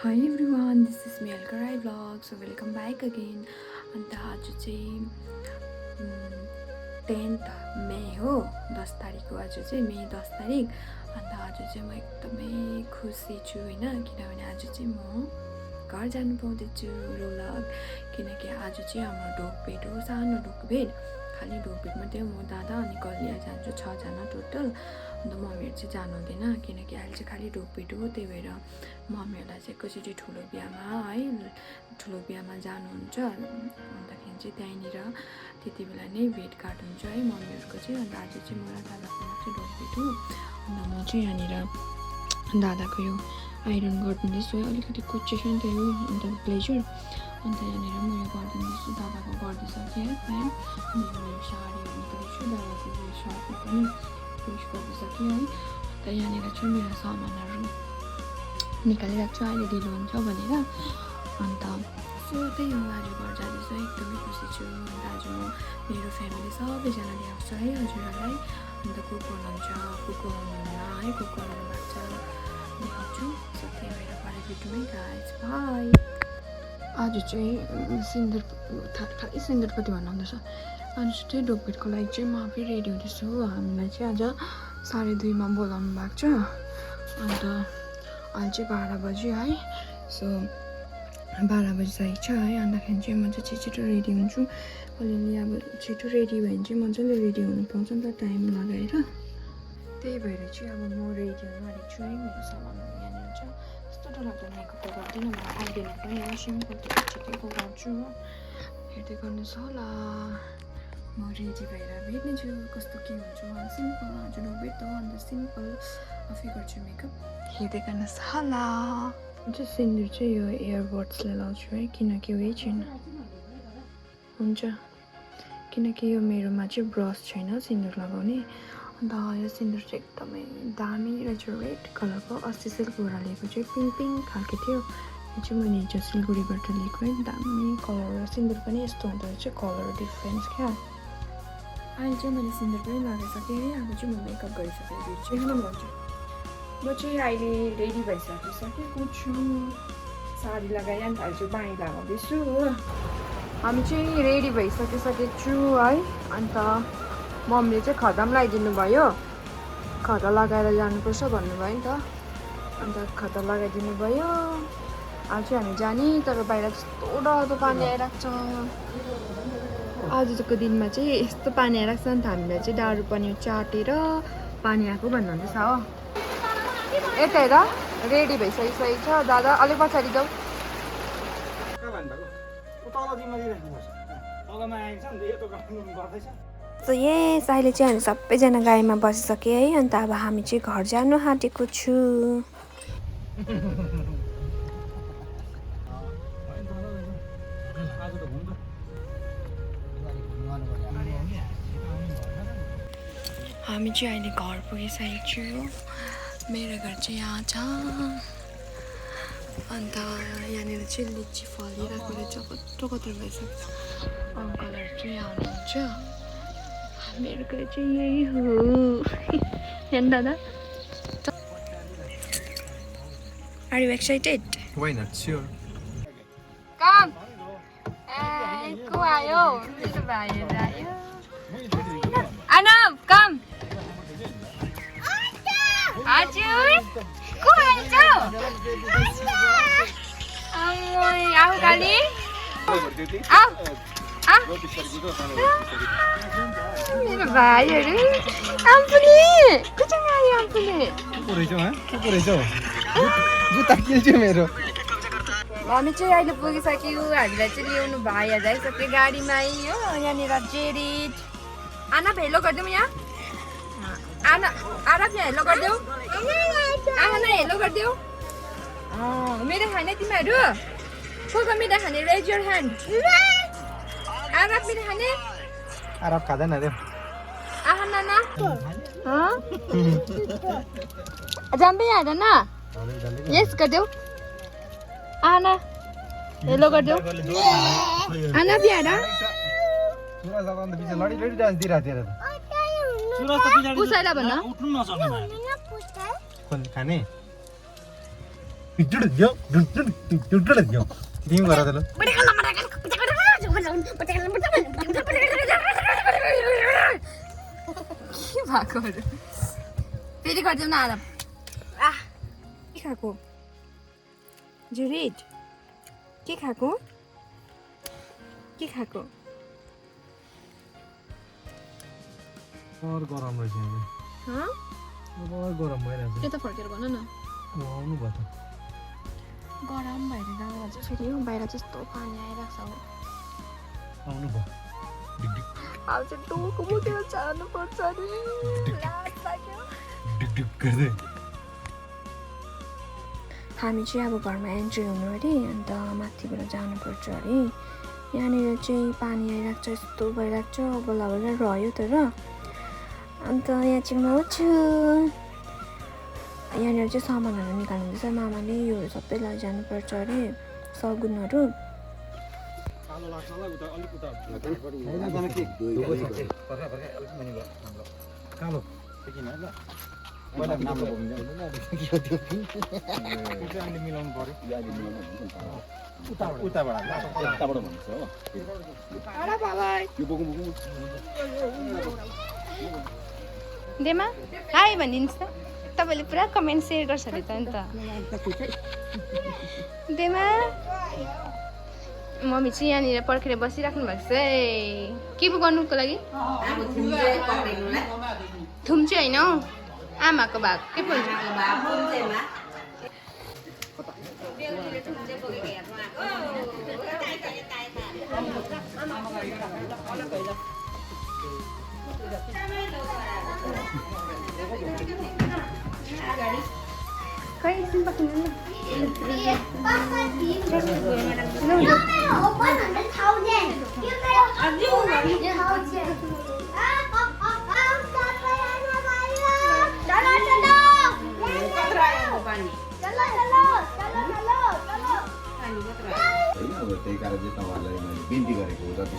Hi everyone, this is me Alkarai vlog. So welcome back again. अन्त आज चाहिँ 10th मे हो, 10 तारिक हो आज चाहिँ, मे 10 तारिक। अन्त आज चाहिँ म एकदमै खुसी छु हैन, किनभने आज चाहिँ म घर जानु पाउँदैछु रोलक, किनकि आज चाहिँ हाम्रो ढोकभेट हो, सानो ढोकभेट। खाली ढोकभेट मात्रै म दादा अनि कलिया जान्छु, 6 जना टोटल। अन्त मम्मीहरू चाहिँ जानु हुँदैन किनकि अहिले चाहिँ खालि ढोकभेट हो, त्यही भएर मम्मीहरूलाई चाहिँ कसरी ठुलो बिहामा है, ठुलो बिहामा जानुहुन्छ। अन्तखेरि चाहिँ त्यहीँनिर त्यति बेला नै भेटघाट हुन्छ है मम्मीहरूको चाहिँ। अन्त आज चाहिँ म र दादाको चाहिँ ढोकभेट हो। अन्त म चाहिँ यहाँनिर दादाको यो आइरन गरिदिँदैछु है, अलिकति कुच्चिएको नि त यो, अन्त ब्लेजर। अन्त यहाँनिर म यो गरिदिँदैछु, दादाको गरिदिइसकेँ है प्यान्ट। अनि यो साडीहरू निकालेको छु, दादाको यो सर्टमा पनि फिनिस गरिदिइसकेँ है। अन्त यहाँनिर चाहिँ मेरो सामानहरू निकालिरहेको छु अहिले ढिलो हुन्छ भनेर। अन्त सो त्यही हो, आज घर जाँदैछु, एकदमै खुसी छु। अन्त आज म मेरो फ्यामिली सबैजना ल्याउँछु है हजुरहरूलाई। अन्त कुक हुनुहुन्छ, कुक हुनुहुन्न है, कुक गर्नु भएको छ देखाउँछु। सो त्यही भएर भरे भेटौँ है गाइस, बाई। आज चाहिँ सिन्दुर खालि सिन्दुरपट्टि भन्नुहुँदैछ। आज चाहिँ ढोकभेटको लागि चाहिँ म आफै रेडी हुँदैछु। हामीलाई चाहिँ आज 2:30 बोलाउनु भएको छ। अन्त अहिले चाहिँ 12 बज्यो है। सो 12 बजिसकेको छ है। अन्तखेरि चाहिँ म चाहिँ छिटो रेडी हुन्छु। अलिअलि अब छिटो रेडी भयो भने चाहिँ मजाले रेडी हुनु पाउँछ नि त, टाइम लगाएर। त्यही भएर चाहिँ अब म रेडी हुनु आँटेको छु है। मेरो सामानहरू यहाँनिर छ। त्यस्तो डरलाग्दो मेकअप त गर्दिनँ, म आउँदैन पनि हो, सिम्पल ठिकैको गर्छु हो। हेर्दै गर्नुहोस् होला, म रेडी भएर भेट्नेछु कस्तो के हुन्छ। सिम्पल आज ढोकभेट हो, अन्त सिम्पल आफै गर्छु मेकअप, हेर्दै गर्नुहोस् होला। चाहिँ सिन्दुर चाहिँ यो इयरबड्सले लाउँछु है, किनकि उयो छैन हुन्छ, किनकि यो मेरोमा चाहिँ ब्रस छैन सिन्दुर लगाउने। अन्त यो सिन्दुर चाहिँ एकदमै दामी रहेछ, रेड कलरको। अस्ति सिलगढीबाट लिएको चाहिँ पिङ्क पिङ्क खालको थियो, यो चाहिँ मैले हिजो सिलगढीबाट लिएको है। दामी कलर, सिन्दुर पनि यस्तो हुँदो रहेछ, कलर डिफ्रेन्स क्या। अहिले चाहिँ मैले सिन्दुर पनि लगाइसकेँ है। अब चाहिँ म मेकअप गरिसकेँ, चाहिँ लगाउँछु। म चाहिँ अहिले रेडी भइसकेको छु, साडी लगाइ अन्त अहिले चाहिँ बाई लगाउँदैछु हो। हामी चाहिँ रेडी भइसकेको छु है। अन्त मम्मीले चाहिँ खदाम लगाइदिनु भयो, खदा लगाएर जानुपर्छ भन्नुभयो नि त। अन्त खदा लगाइदिनु भयो। आज चाहिँ हामी जाने, तर बाहिर यस्तो डरलाग्दो पानी आइरहेको छ। आजको दिनमा चाहिँ यस्तो पानी आइरहेको छ नि त, हामीलाई चाहिँ डाडु पनि चाटेर पानी आएको भन्नुहुँदैछ हो। यता हेर, रेडी भइसकेको छ दादा, अलिक पछाडि जाऊ। सो यस, अहिले चाहिँ हामी सबैजना गाडीमा बसिसक्यो है। अन्त अब हामी चाहिँ घर जानु आँटेको छु। हामी चाहिँ अहिले घर पुगिसकेको छु। मेरो घर चाहिँ यहाँ छ। अन्त यहाँनिर चाहिँ लिची फलिरहेको रहेछ, कत्रो कत्रो भइसक्यो। अङ्कलहरू चाहिँ यहाँ हुनुहुन्छ। मेरो घर चाहिँ यही हो हेर्नु दादा। Are you excited? Why not? Sure. Come! को आयो? मेरो भाइहरू आयो। Anav, come! हजुर, को आएछ? आऊ काली, आऊ मेरो भाइहरू। आम्पुली, कसँग आयो आम्पुली? हामी चाहिँ अहिले पुगिसक्यो। हामीलाई चाहिँ ल्याउनु भाइ आइसक्यो गाडीमा हो। यहाँनिर जेरिट आना हेलो गरिदिउँ, यहाँ आना आरब यहाँ हेलो गरिदेऊ, आना हेलो गरिदेऊ। मेरो खाने तिमीहरू को को मेरो खाने? Raise your hand. आरब मेरो खाने? Arab खाँदैन रे। आहा नाना जाम्बे यहाँ हेर न, यस गरिदेऊ। आना हेलो गरिदेऊ। आना बिहार पुसाइला भन्न खाने तिमी गर त ल के भएकोहरू फेरि गरिदिउँ न आराम के खाएको जुरिट के खाएको के खाएको और गरम रहेछ यहाँ हँ और गरम भइरहेछ यता फर्केर भन न आउनु भयो त गरम भएर जाँदा चाहिँ फेरि बाहिर त्यस्तो पानी आइरहेको छ आउनु भयो डिग अब चाहिँ डोको मुटेर जानुपर्छ नि लाज लाग्यो डिग डिग गर्दै हामी चाहिँ अब घरमा एन्ट्री हुनु अरे अन्त माथिबाट जानुपर्छ अरे यहाँनिर चाहिँ पानी आइरहेको छ यस्तो भइरहेको छ बल्ल बल्ल रह्यो तर अन्त यहाँ चाहिँ म छु यहाँनिर चाहिँ सामानहरू निकाल्नुहुँदैछ मामाले यो सबै लैजानुपर्छ अरे सगुनहरू कालो मिलाउनु पर्यो देमा हाई भनिदिनुहोस् त तपाईँले पुरा कमेन्ट सेयर गर्छ अरे त अन्त देमा मम्मी चाहिँ यहाँनिर पर्खेर बसिराख्नु भएको छ है के पो गर्नुको लागि थुम्चे होइन हौ आमाको भाग के पो हुन्छ खै एकछिन पक्रिनु त्यही कारण चाहिँ तपाईँहरूलाई मैले बिन्ती गरेको हो जति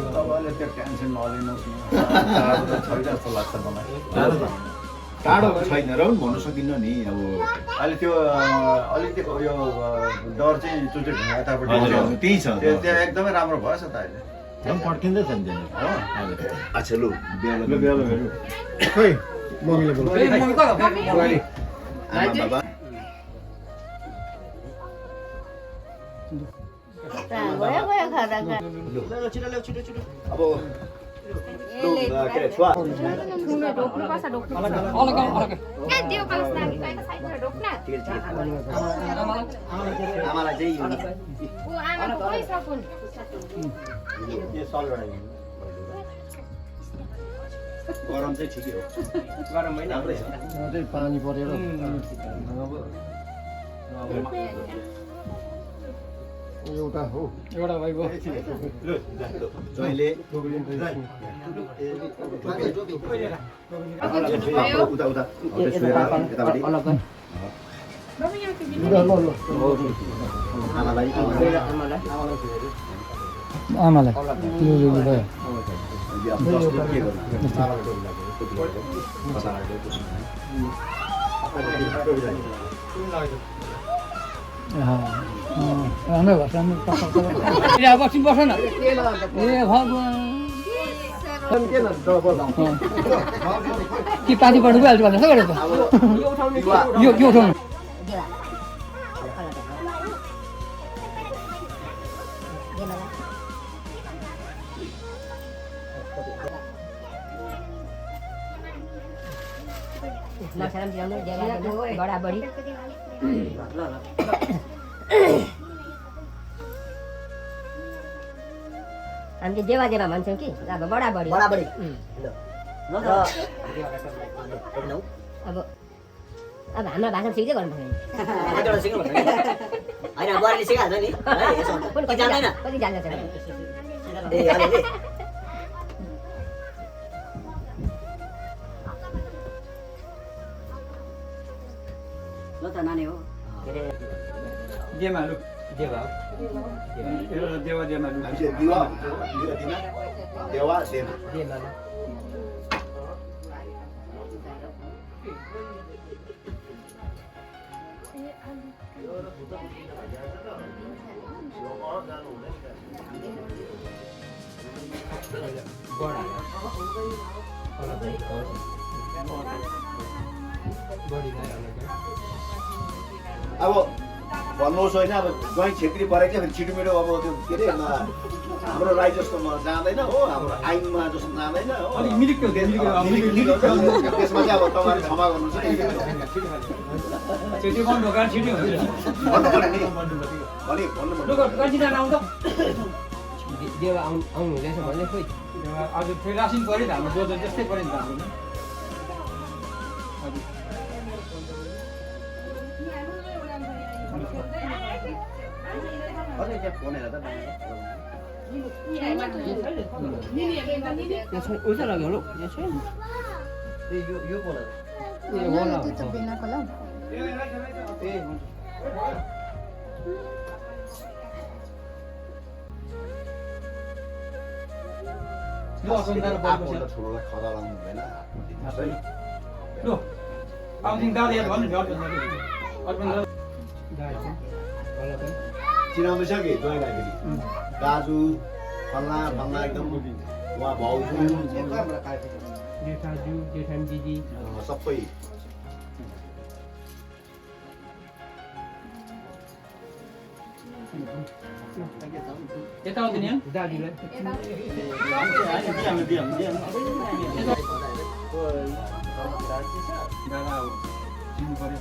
तपाईँले त्यो टेन्सन नलिनुहोस् न छैन जस्तो लाग्छ मलाई टाढो छैन र पनि भन्नु सकिन्न नि अब अहिले त्यो अलिकति यो डर चाहिँ जुन चाहिँ यतापट्टि त्यही छ त्यो एकदमै राम्रो भएछ त अहिले पड्किँदैछ नि अच्छा लु खै मम्मीले बोल्छ आमा बाबा अब लु के अरे छुवा आमालाई चाहिँ गरम चाहिँ ठिकै हो गरम होइन राम्रै छ पानी परेर एउटा हो एउटा भाइको जहिले उता उता यतापट्टि आमालाई आमालाई लु भयो राम्रै भयो बस्नु बस न ए भगवान् कि पानी पर्नु गइहाल्छ भन्दा गरेको यो उठाउनु बराबरी हामीले देवा देवा भन्छौँ कि अब बराबरी बराबरी अब हाम्रो भाषा सिक्दै गर्नुपर्छ होइन बुहारीले सिकाइहाल्छ नि कति जान्दैन कति जान्दछ ल त नानी हो देमालु देवा देवा देमालु दिवा देवा देवा अब भन्नुहोस् होइन अब ज्वाइँ छेत्री परेको फेरि छिटोमिटो अब त्यो के अरे हाम्रो राई जस्तोमा जाँदैन हो हाम्रो आइनमा जस्तो जाँदैन हो मिलिक हुन्छ। त्यसमा चाहिँ अब तपाईँहरू क्षमा गर्नुहोस् है भन्नु पर्यो नि भने भन्नु देवा आउनु हुँदैछ भने खोइ आज फेरि रासिन पऱ्यो त हाम्रो जोजन जस्तै पऱ्यो नि त हाम्रो अझै त्यहाँ फोन हेर्दा उता लाग्यो होला यो छैन यो फोन ए होला त्यो त बिनाको ल आफूलाई ठुलोलाई खदा लाउनु हुँदैन ल आउँदिन दादा याद भन्नु चिनाउँदैछ कि ज्वाइँलाई फेरि दाजु फल्ना फल्ना एकदम उहाँ भाउजू जेठाजु जेठान दिदी सबै यता आउँदैन यहाँ दाजुलाई दादा चिन्नु पऱ्यो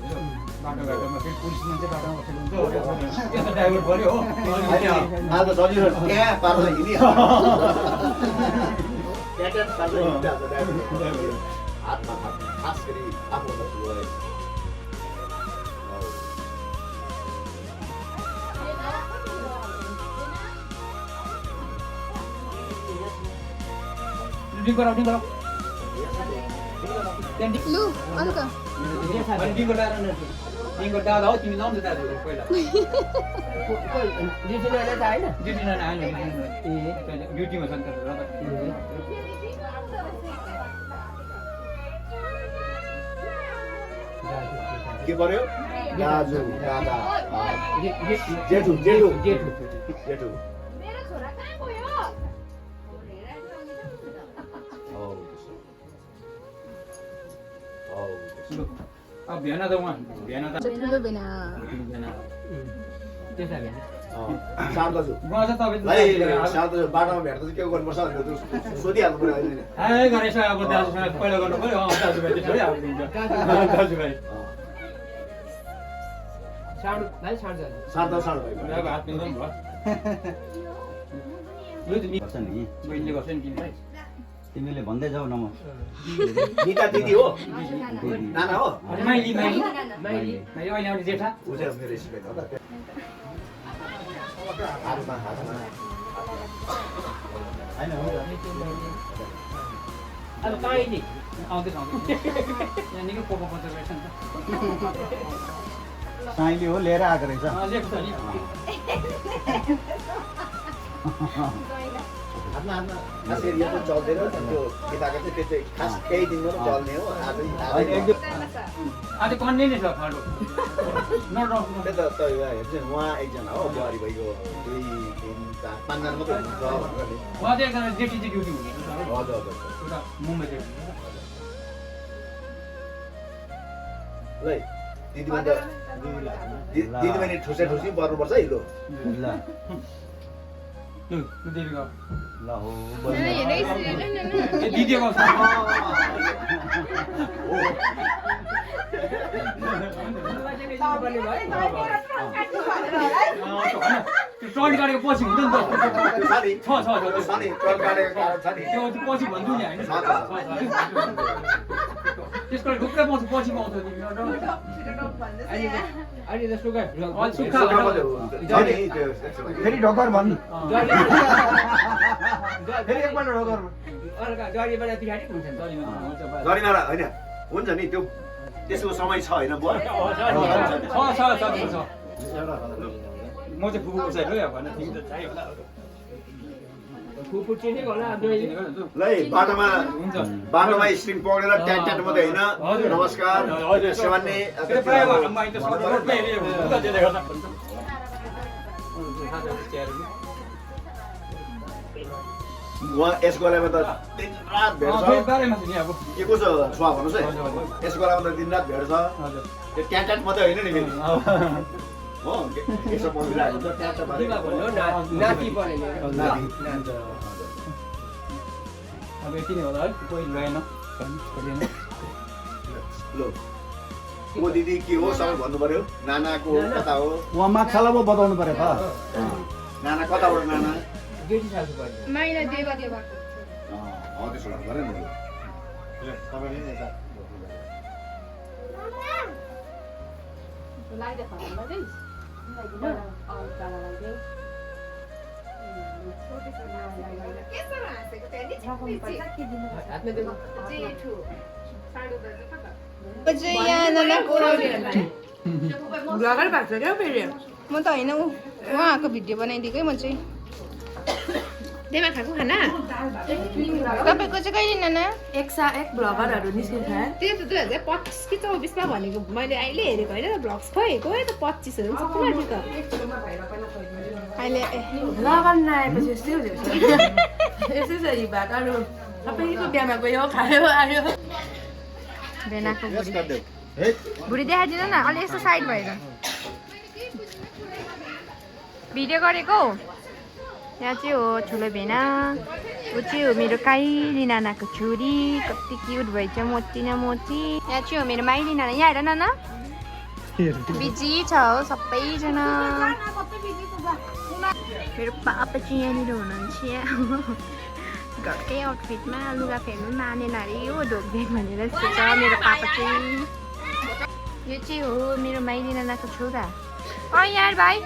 बाटो घाटोमा फेरि पुलिस मान्छे बाटोमा बसेको हुन्छ यता ड्राइभर पऱ्यो हो आज सजिलो त्यहाँ पार्दै हातमा खास गरी आफ्नो ठुलोलाई ड्रिङ्क गराऊ लु अरू का ड्रिङ्क दादा हो तिमी जाउँ न दाजु पहिला ड्युटी नआएर त होइन ड्युटी नआएन ड्युटीमा छ नि त के पर्यो दाजु दादा जेठु जेठु जेठु जेठु अब भ्यान त उहाँ भ्यान त ठुलो बिना त्यता भएन शारदाजु उहाँ चाहिँ तपाईँ शारदाजु बाटोमा भेट्दा चाहिँ के गर्नुपर्छ भनेर सोधिहाल्नु पर्यो अहिले हाई गरेछ अब दाजुसँग पहिला गर्नु पऱ्यो दाजुभाइ त्यसो अब दिन्छ दाजुभाइ साउन्ड भाइ साउन्ड शारदा शारदा भाइ अब हात पिन्दा पनि भयो नि बहिनीले गर्छ नि तिमीलाई तिमीले भन्दै जाऊ न म निता दिदी हो नाना हो माइली माइली माइली अहिले आउने जेठा ऊ चाहिँ मेरो स्पेक हो त हातमा हातमा अब काइली आउँदैछ आउँदैछ यहाँ निकै पोको पत्र रहेछ नि साइली हो लिएर आएको रहेछ त लेख्छ नि हातमा हातमा खास गरी यो चाहिँ चल्दैन त्यो किताको चाहिँ त्यो चाहिँ खास केही दिन मात्रै चल्ने हो आज आज कन्ने नै छ खाडो त्यही त हेर्छु उहाँ एकजना हो बुहारी भइगयो 2 3 4 5 जना मात्रै हुनुहुन्छ भनेर नि उहाँ चाहिँ एकजना जेठी चाहिँ ड्युटी हुने हजुर हजुर एउटा मुम्बई चाहिँ ल दिदीबहिनी ठुसे ठुसी पर्नुपर्छ है लु ल देवीको ल हो दिदीको ट्रली काटेको पछि हुन्छ नि त छ त्यो पछि भन्छु नि होइन त्यसको ढुक्कै पाउँछ पछि पाउँछ अहिले त सुगा फेरि ढोकर भन्नु फेरि एकपल्ट ढोकर अर्का जरीबाट पछाडि हुन्छ नि गरिमाला होइन हुन्छ नि त्यो त्यसको समय छ होइन बुवा छ म चाहिँ फुपूको साइड हो भने ठिक त चाहियो होला फुपू चिनेको होला ल बाटोमा बाटोमा स्ट्रिङ पक्रेर ट्याट ट्याट मात्रै होइन नमस्कार सेवान्ने उहाँ यस गलामा त दिनरात भेट्छ बारेमा छ नि अब के को छ छुवा भन्नुहोस् है यस गलामा त दिनरात भेट्छ हजुर त्यो ट्याट मात्रै होइन नि फेरि हो यसो बसिरहेको हुन्छ ट्याट नाति पऱ्यो नि अब यति नै होला है कोही रहेन ल को दिदी के हो सबै भन्नु पर्यो नानाको कता हो उहाँ माछालाई पो बताउनु पर्यो त नाना कताबाट नाना गेटी सालको पर्यो माइला देवा देवा हो त्यसो भए गरे नि तपाईले नि यता ब्लगर भएको छ क्या फेरि म त होइन उहाँको भिडियो बनाइदिएकै म चाहिँ देवा खाएको खाना तपाईँको चाहिँ कहिले नाना एक ब्लगरहरू निस्किन्छ त्यो त 2025 कि 24मा भनेको मैले अहिले हेरेको होइन ब्लग्स खोइ गयो त 25हरू सक्नु लाग्यो त अहिले लगन नआएपछि यस्तै हुन्छ यस्तै छ यी भाकाहरू सबैको बिहामा गयो खायो आयो भेनाको यस बुढी गर्दै हे भुँडी देखाइदिनु न अलि यस्तो साइड भएर भिडियो गरेको यहाँ चाहिँ हो ठुलो भेना ऊ चाहिँ हो मेरो काइली नानाको छोरी कति क्युट भएछ मोती न मोती यहाँ चाहिँ हो मेरो माइली नाना यहाँ हेर नाना बिजी छ हो सबैजना मेरो पापा चाहिँ यहाँनिर हुनुहुन्छ घरकै आउटफिटमा लुगा फेर्नु मानेन अरे हो ढोकबेग भनेर यस्तो छ मेरो पापा चाहिँ यो चाहिँ हो मेरो माइली नानाको छोरा यार भाइ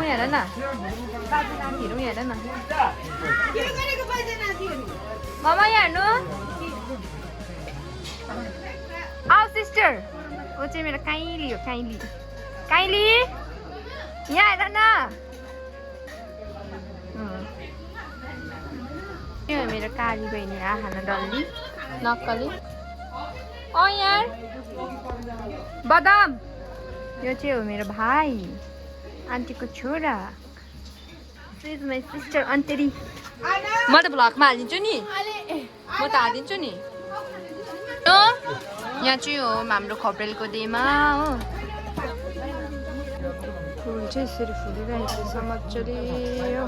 हेर न बाजे नातिहरू हेर न ममा यहाँ हेर्नु आऊ सिस्टर ऊ चाहिँ मेरो काइली हो काइली यहाँ हेर न यो मेरो काली बहिनी आखाना डल्ली नक्कली यार बदाम यो चाहिँ हो मेरो भाइ आन्टीको छोरा इज माई सिस्टर अन्तरी म त भ्लगमा हालिदिन्छु नि म त हालिदिन्छु नि यहाँ चाहिँ हो हाम्रो खप्रेलको देमा हो फुल चाहिँ यसरी फुलिरहेको छ मजाले हो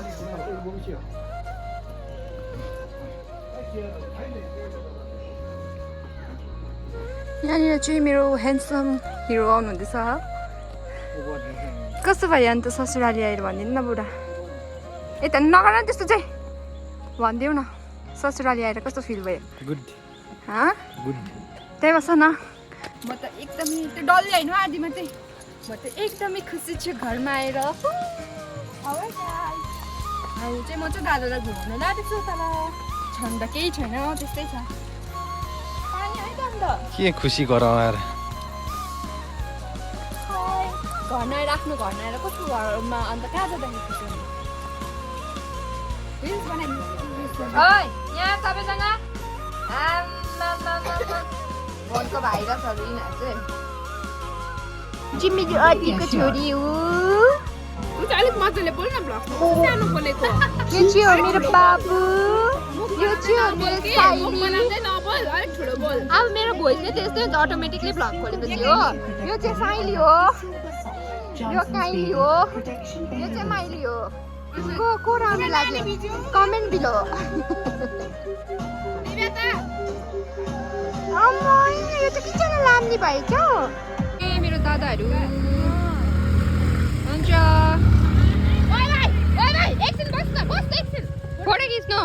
यहाँनिर चाहिँ मेरो ह्यान्डसम हिरो आउनुहुँदैछ कस्तो भयो अन्त ससुराली आएर भनिदिनु न बुढा यता नगर न त्यस्तो चाहिँ भनिदेऊ न ससुराली आएर कस्तो फिल भयो गुड त्यही बस न म त एकदमै त्यो डल्लै होइन आधीमा चाहिँ म त एकदमै खुसी छु घरमा आएर चाहिँ म चाहिँ दादालाई घुमाउनु लाँदैछु तर छन् त केही छैन त्यस्तै छ पानी है त अन्त के खुसी गराएर घरमा आएर आफ्नो घरमा आएर कस्तो घरमा अन्त कहाँ जाँदाखेरि खुसी हुनु यहाँ सबैजना फोनको भाइरसहरू यिनीहरू चाहिँ जिम्मेदी अतीको छोरी हो अलिक मजाले बोल्न सानो बोलेको यो चाहिँ हो मेरो बाबु यो चाहिँ हो मेरो साइली अलिक ठुलो बोल अब मेरो भोइस नै त्यस्तै हुन्छ अटोमेटिकली भ्लग खोलेपछि हो यो चाहिँ साइली हो यो काइली हो यो चाहिँ माइली हो को राम्रो लाग्यो कमेन्ट बिलो यो चाहिँ किन लाम्ने भएछ ए मेरो दादाहरू हुन्छ फोटो खिच्नु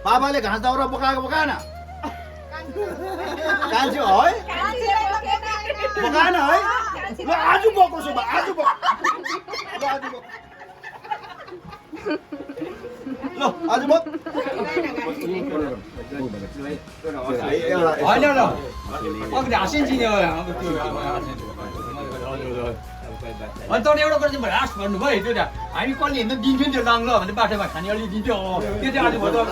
पापाले घाँस दाउरा बोकाएको बोकाएन कान्छी है बोकाएन है ल आज बोको छु आज बोक ल आज बोक होइन र अब ढासिन्छ नि अनि तर एउटा कुरा चाहिँ लास्ट भन्नुभयो त्यो त हामी कहिले हिँड्न दिन्थ्यो नि त्यो लाङ ल भने बाटोमा खाने अलि दिन्थ्यो त्यो चाहिँ अलिक भयो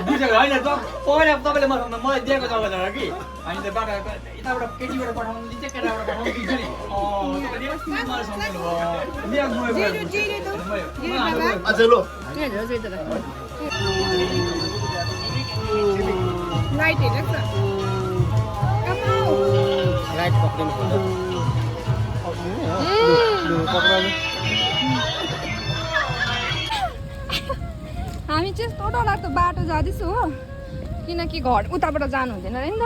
बुझेको होइन त पहिला तपाईँले मलाई दिएको जग्गा जग्गा कि हामी त बाटो यताबाट केटीबाट पठाउनु दिन्छ केटाबाट पठाउनु दिन्छ नि तपाईँले मलाई सम्झाउनु भयो अझ लो लाइट हेरेको छ लाइट पक्रिनु पर्छ हामी चाहिँ यस्तो डरलाग्दो बाटो जाँदैछु हो किनकि घर उताबाट जानु हुँदैन अरे नि त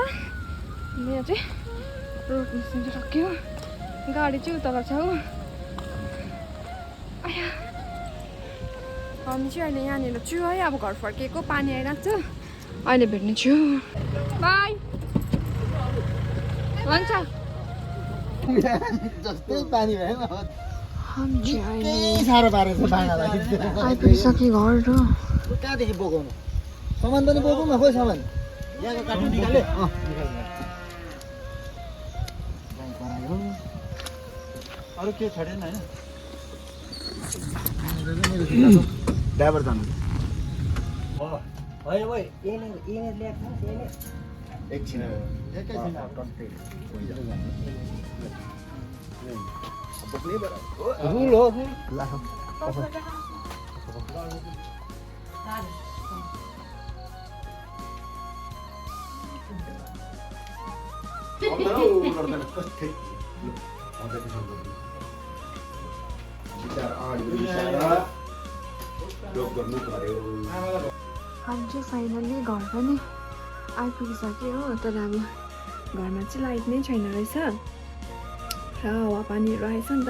यहाँ चाहिँ रोड निस्किन्छ सक्यो गाडी चाहिँ उताबाट छ हो आया हामी चाहिँ अहिले यहाँनिर छु है अब घर फर्किएको पानी आइरहेको छ अहिले भेट्ने छु बाई हुन्छ जस्तै पानी भयो हामी चाहिँ अहिले साह्रो पारेको छ बाँडालाई आइपुगिसक्यो घर र कहाँदेखि बोकाउनु सामान पनि बोकौँ न खोइ सामान यहाँको काट्नु निकाले अरू के छोडेन होइन ड्राइभर जानु होइन भाइ एकछिन रुल हो हामी चाहिँ फाइनल्ली घर पनि आइपुगिसक्यो हो तर अब घरमा चाहिँ लाइट नै छैन रहेछ र हावापानीहरू आएछ नि त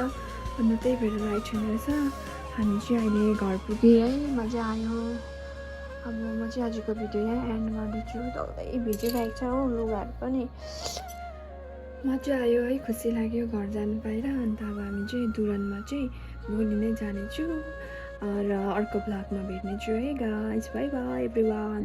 अन्त त्यही भएर लाइट छैन रहेछ हामी चाहिँ अहिले घर पुगेँ है मजा आयो अब म चाहिँ आजको भिडियो यहाँ एन्ड गर्दैछु डल्लै भिजिरहेको छ हो लुगाहरू पनि मजा आयो है खुसी लाग्यो घर जानु पाएर अन्त अब हामी चाहिँ दुरनमा चाहिँ भोलि नै जानेछु र अर्को ब्लगमा भेट्नेछु है गाइस बाई बाई एभ्रिवान